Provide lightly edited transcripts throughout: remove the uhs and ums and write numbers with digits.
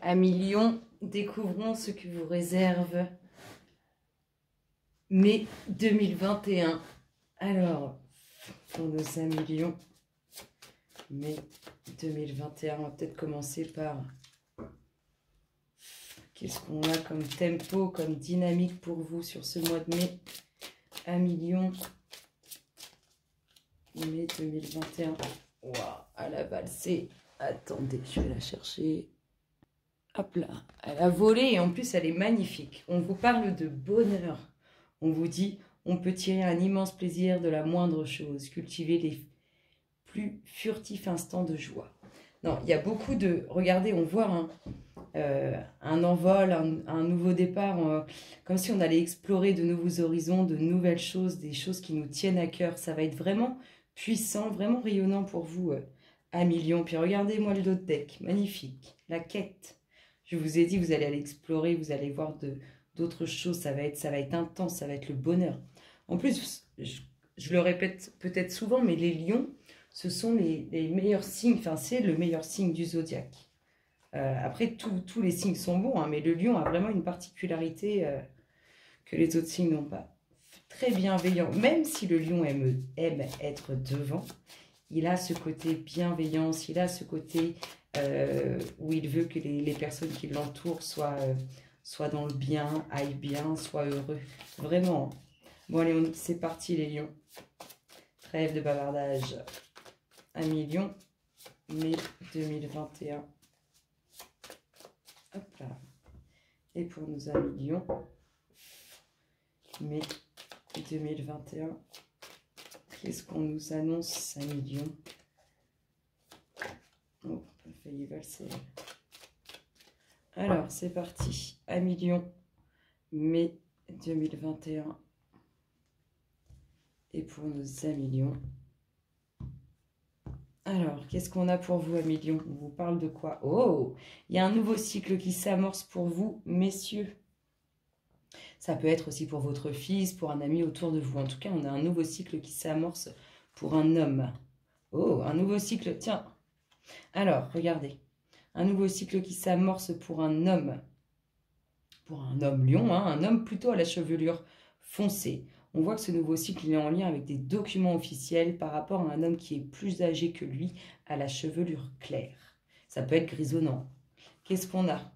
À millions, découvrons ce que vous réserve mai 2021. Alors, pour nos 5 millions, mai 2021, on va peut-être commencer par qu'est-ce qu'on a comme tempo, comme dynamique pour vous sur ce mois de mai. 1 million, mai 2021. Waouh, à la valsée. Attendez, je vais la chercher. Hop là, elle a volé et en plus elle est magnifique. On vous parle de bonheur. On vous dit, on peut tirer un immense plaisir de la moindre chose, cultiver les plus furtifs instants de joie. Non, il y a beaucoup de... Regardez, on voit un envol, un nouveau départ, comme si on allait explorer de nouveaux horizons, de nouvelles choses, des choses qui nous tiennent à cœur. Ça va être vraiment puissant, vraiment rayonnant pour vous, à millions. Puis regardez-moi le dos de deck, magnifique. La quête. Je vous ai dit, vous allez aller explorer, vous allez voir d'autres choses, ça va être intense, ça va être le bonheur. En plus, je le répète peut-être souvent, mais les lions, ce sont les meilleurs signes, enfin c'est le meilleur signe du zodiaque. Après, tous les signes sont bons, hein, mais le lion a vraiment une particularité que les autres signes n'ont pas. Très bienveillant, même si le lion aime être devant, il a ce côté bienveillance, il a ce côté où il veut que les personnes qui l'entourent soient dans le bien, aillent bien, soient heureux. Vraiment. Bon, allez, c'est parti les lions. Trêve de bavardage. 1 million, mai 2021. Hop là. Et pour nous 1 million, mai 2021. Qu'est-ce qu'on nous annonce 1 million? Oh, on a failli valser. Alors, c'est parti. 1 million, mai 2021. Et pour nos 1 million. Alors, qu'est-ce qu'on a pour vous, 1 million? On vous parle de quoi? Oh, il y a un nouveau cycle qui s'amorce pour vous, messieurs. Ça peut être aussi pour votre fils, pour un ami autour de vous. En tout cas, on a un nouveau cycle qui s'amorce pour un homme. Oh, un nouveau cycle. Tiens. Alors, regardez. Un nouveau cycle qui s'amorce pour un homme. Pour un homme lion, hein, un homme plutôt à la chevelure foncée. On voit que ce nouveau cycle il est en lien avec des documents officiels par rapport à un homme qui est plus âgé que lui, à la chevelure claire. Ça peut être grisonnant. Qu'est-ce qu'on a?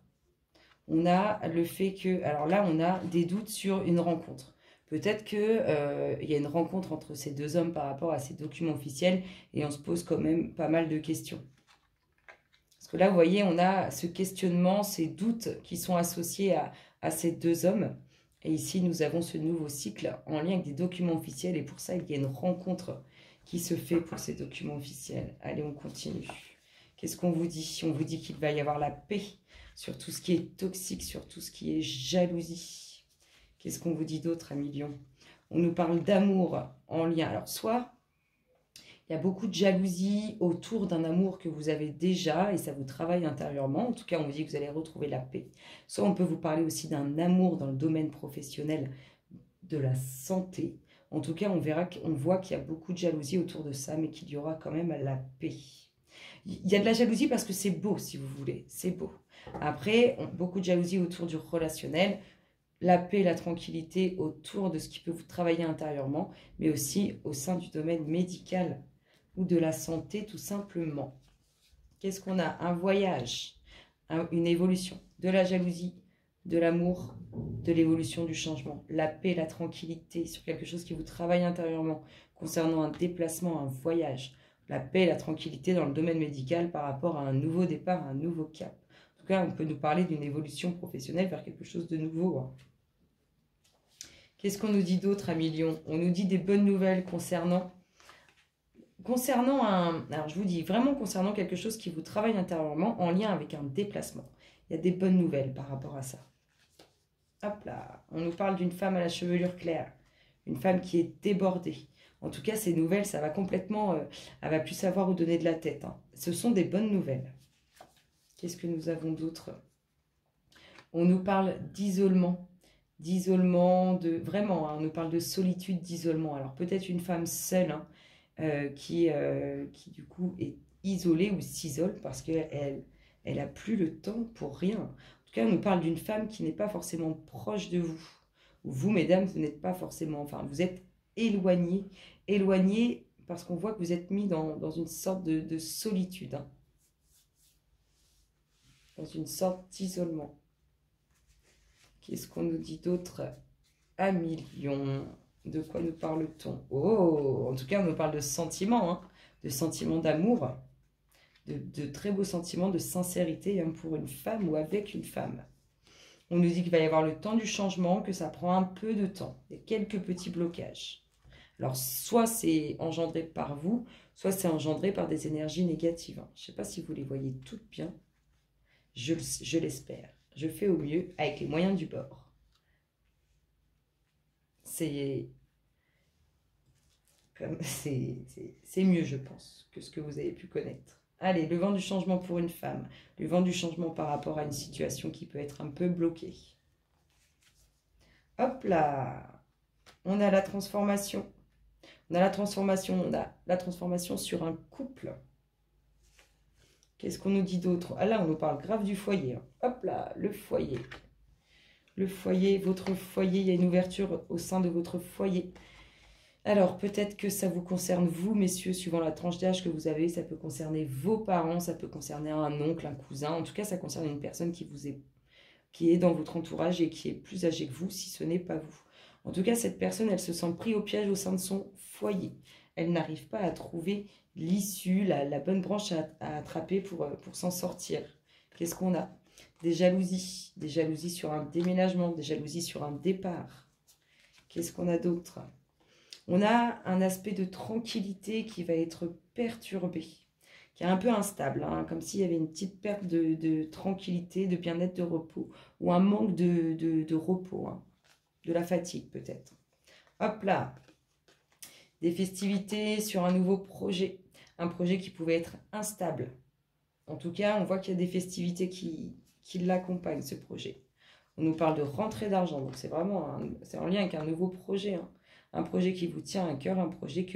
On a le fait que... Alors là, on a des doutes sur une rencontre. Peut-être qu'il y a une rencontre entre ces deux hommes par rapport à ces documents officiels et on se pose quand même pas mal de questions. Parce que là, vous voyez, on a ce questionnement, ces doutes qui sont associés à ces deux hommes. Et ici, nous avons ce nouveau cycle en lien avec des documents officiels. Et pour ça, il y a une rencontre qui se fait pour ces documents officiels. Allez, on continue. Qu'est-ce qu'on vous dit? On vous dit qu'il va y avoir la paix sur tout ce qui est toxique, sur tout ce qui est jalousie. Qu'est-ce qu'on vous dit d'autre, 1 million? On nous parle d'amour en lien. Alors, soit il y a beaucoup de jalousie autour d'un amour que vous avez déjà et ça vous travaille intérieurement. En tout cas, on vous dit que vous allez retrouver la paix. Soit on peut vous parler aussi d'un amour dans le domaine professionnel de la santé. En tout cas, on voit qu'il y a beaucoup de jalousie autour de ça, mais qu'il y aura quand même la paix. Il y a de la jalousie parce que c'est beau, si vous voulez. C'est beau. Après, beaucoup de jalousie autour du relationnel. La paix, la tranquillité autour de ce qui peut vous travailler intérieurement, mais aussi au sein du domaine médical ou de la santé tout simplement. Qu'est-ce qu'on a? Un voyage, une évolution, de la jalousie, de l'amour, de l'évolution du changement, la paix, la tranquillité sur quelque chose qui vous travaille intérieurement concernant un déplacement, un voyage, la paix, la tranquillité dans le domaine médical par rapport à un nouveau départ, un nouveau cap. En tout cas, on peut nous parler d'une évolution professionnelle vers quelque chose de nouveau, hein. Qu'est-ce qu'on nous dit d'autre, 1 million? On nous dit des bonnes nouvelles concernant alors je vous dis vraiment concernant quelque chose qui vous travaille intérieurement en lien avec un déplacement. Il y a des bonnes nouvelles par rapport à ça. Hop là, on nous parle d'une femme à la chevelure claire, une femme qui est débordée. En tout cas, ces nouvelles, ça va complètement, elle va plus savoir où donner de la tête, hein. Ce sont des bonnes nouvelles. Qu'est-ce que nous avons d'autre? On nous parle d'isolement. Vraiment, hein, on nous parle de solitude, d'isolement. Alors peut-être une femme seule, hein, qui du coup est isolée ou s'isole parce qu'elle Elle n'a plus le temps pour rien. En tout cas, on nous parle d'une femme qui n'est pas forcément proche de vous. Vous, mesdames, vous n'êtes pas forcément... Enfin, vous êtes éloignés. Éloignés parce qu'on voit que vous êtes mis dans une sorte de solitude. Hein. Dans une sorte d'isolement. Qu'est-ce qu'on nous dit d'autre à millions? De quoi nous parle-t-on? Oh, en tout cas, on nous parle de sentiments, hein, de sentiments d'amour, de très beaux sentiments de sincérité hein, pour une femme ou avec une femme. On nous dit qu'il va y avoir le temps du changement, que ça prend un peu de temps. Il y a quelques petits blocages. Alors, soit c'est engendré par vous, soit c'est engendré par des énergies négatives. Hein. Je ne sais pas si vous les voyez toutes bien. Je l'espère. Je fais au mieux avec les moyens du bord. C'est mieux, je pense, que ce que vous avez pu connaître. Allez, le vent du changement pour une femme. Le vent du changement par rapport à une situation qui peut être un peu bloquée. Hop là! On a la transformation. On a la transformation sur un couple. Qu'est-ce qu'on nous dit d'autre? Ah là, on nous parle grave du foyer. Hein. Hop là, le foyer. Le foyer, votre foyer, il y a une ouverture au sein de votre foyer. Alors, peut-être que ça vous concerne vous, messieurs, suivant la tranche d'âge que vous avez. Ça peut concerner vos parents, ça peut concerner un oncle, un cousin. En tout cas, ça concerne une personne qui est dans votre entourage et qui est plus âgée que vous, si ce n'est pas vous. En tout cas, cette personne, elle se sent prise au piège au sein de son foyer. Elle n'arrive pas à trouver l'issue, la bonne branche à attraper pour s'en sortir. Qu'est-ce qu'on a? Des jalousies sur un déménagement, des jalousies sur un départ. Qu'est-ce qu'on a d'autre? On a un aspect de tranquillité qui va être perturbé, qui est un peu instable, hein, comme s'il y avait une petite perte de tranquillité, de bien-être, de repos, ou un manque de repos, hein, de la fatigue peut-être. Hop là, des festivités sur un nouveau projet, un projet qui pouvait être instable. En tout cas, on voit qu'il y a des festivités qui l'accompagnent, ce projet. On nous parle de rentrée d'argent, donc c'est vraiment c'est en lien avec un nouveau projet, hein. Un projet qui vous tient à cœur, un projet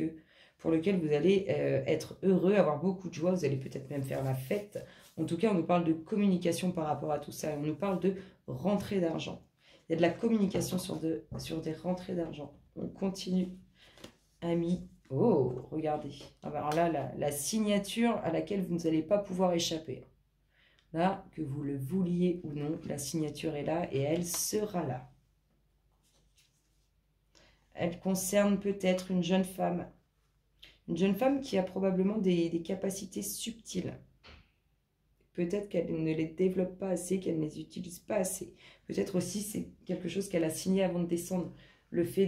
pour lequel vous allez être heureux, avoir beaucoup de joie, vous allez peut-être même faire la fête. En tout cas, on nous parle de communication par rapport à tout ça, on nous parle de rentrée d'argent. Il y a de la communication sur des rentrées d'argent. On continue, amis. Oh, regardez. Alors là, la signature à laquelle vous n'allez pas pouvoir échapper. Là, que vous le vouliez ou non, la signature est là et elle sera là. Elle concerne peut-être une jeune femme. Une jeune femme qui a probablement des capacités subtiles. Peut-être qu'elle ne les développe pas assez, qu'elle ne les utilise pas assez. Peut-être aussi c'est quelque chose qu'elle a signé avant de descendre. Le fait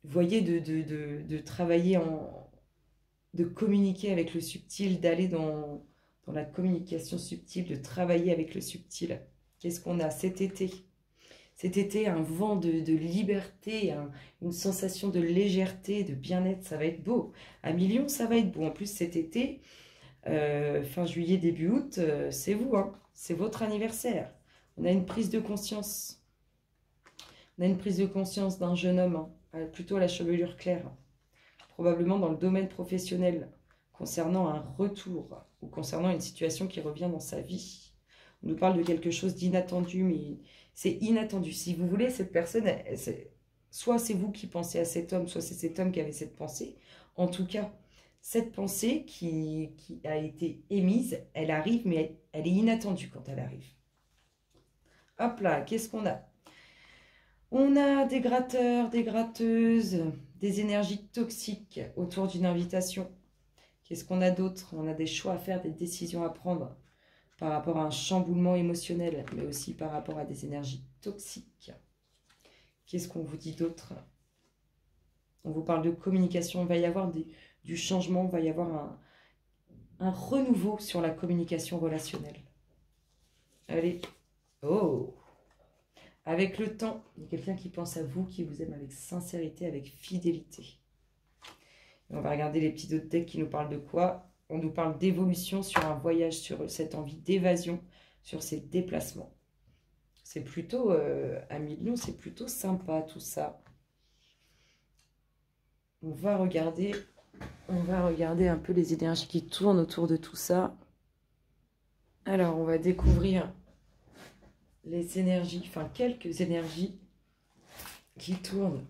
vous voyez, de travailler de communiquer avec le subtil, d'aller dans la communication subtile, de travailler avec le subtil. Qu'est-ce qu'on a cet été? Cet été, un vent de liberté, une sensation de légèreté, de bien-être, ça va être beau. À millions, ça va être beau. En plus, cet été, fin juillet, début août, c'est vous, hein, c'est votre anniversaire. On a une prise de conscience. On a une prise de conscience d'un jeune homme, hein, plutôt à la chevelure claire, probablement dans le domaine professionnel, concernant un retour ou concernant une situation qui revient dans sa vie. On nous parle de quelque chose d'inattendu, mais c'est inattendu. Si vous voulez, cette personne, soit c'est vous qui pensez à cet homme, soit c'est cet homme qui avait cette pensée. En tout cas, cette pensée qui a été émise, elle arrive, mais elle est inattendue quand elle arrive. Hop là, qu'est-ce qu'on a? On a des gratteurs, des gratteuses, des énergies toxiques autour d'une invitation. Qu'est-ce qu'on a d'autre? On a des choix à faire, des décisions à prendre par rapport à un chamboulement émotionnel, mais aussi par rapport à des énergies toxiques. Qu'est-ce qu'on vous dit d'autre? On vous parle de communication, il va y avoir du changement, il va y avoir un renouveau sur la communication relationnelle. Allez, oh! Avec le temps, il y a quelqu'un qui pense à vous, qui vous aime avec sincérité, avec fidélité. Et on va regarder les petits autres decks qui nous parlent de quoi? On nous parle d'évolution sur un voyage, sur cette envie d'évasion, sur ces déplacements. C'est plutôt, à millions, c'est plutôt sympa tout ça. On va regarder un peu les énergies qui tournent autour de tout ça. Alors, on va découvrir les énergies, enfin quelques énergies qui tournent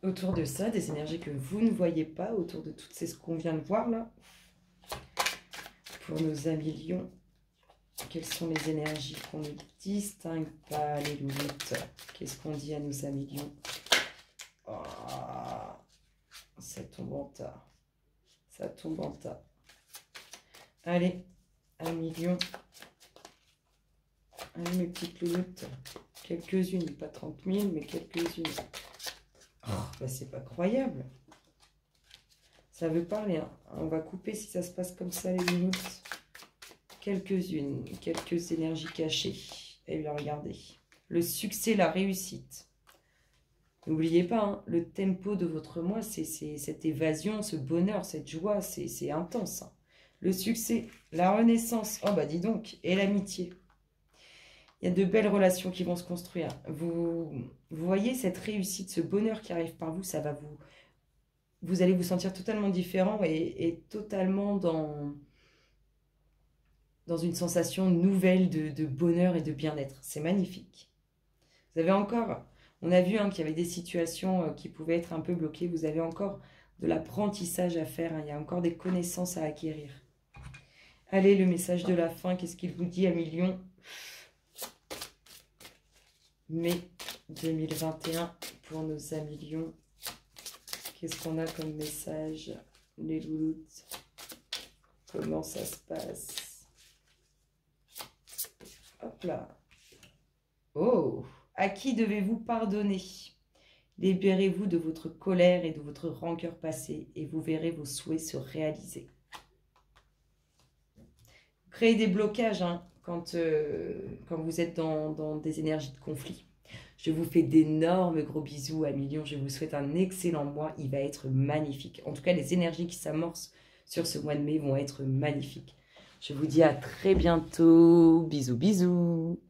autour de ça, des énergies que vous ne voyez pas, autour de toutes ces qu'on vient de voir là. Pour nos amis lions, quelles sont les énergies qu'on ne distingue pas, les louloutes? Qu'est-ce qu'on dit à nos amis lions? Oh, ça tombe en tas. Ça tombe en tas. Allez, amis lions. Allez, mes petites louloutes. Quelques-unes, pas 30 000, mais quelques-unes. Oh, bah c'est pas croyable. Ça veut parler, hein. On va couper si ça se passe comme ça, les louloutes. Quelques-unes, quelques énergies cachées. Et bien, regardez. Le succès, la réussite. N'oubliez pas, hein, le tempo de votre mois, c'est cette évasion, ce bonheur, cette joie, c'est intense. Hein. Le succès, la renaissance, oh bah dis donc, et l'amitié. Il y a de belles relations qui vont se construire. Vous voyez cette réussite, ce bonheur qui arrive par vous, ça va vous allez vous sentir totalement différent et totalement dans une sensation nouvelle de bonheur et de bien-être. C'est magnifique. Vous avez encore, on a vu hein, qu'il y avait des situations qui pouvaient être un peu bloquées. Vous avez encore de l'apprentissage à faire. Hein. Il y a encore des connaissances à acquérir. Allez, le message de la fin, qu'est-ce qu'il vous dit, amis lions? Mai 2021 pour nos amis lions. Qu'est-ce qu'on a comme message, les louloutes? Comment ça se passe? Hop là. Oh, à qui devez-vous pardonner? Libérez-vous de votre colère et de votre rancœur passée et vous verrez vos souhaits se réaliser. Créez des blocages hein, quand vous êtes dans des énergies de conflit. Je vous fais d'énormes gros bisous à Lions. Je vous souhaite un excellent mois. Il va être magnifique. En tout cas, les énergies qui s'amorcent sur ce mois de mai vont être magnifiques. Je vous dis à très bientôt. Bisous, bisous.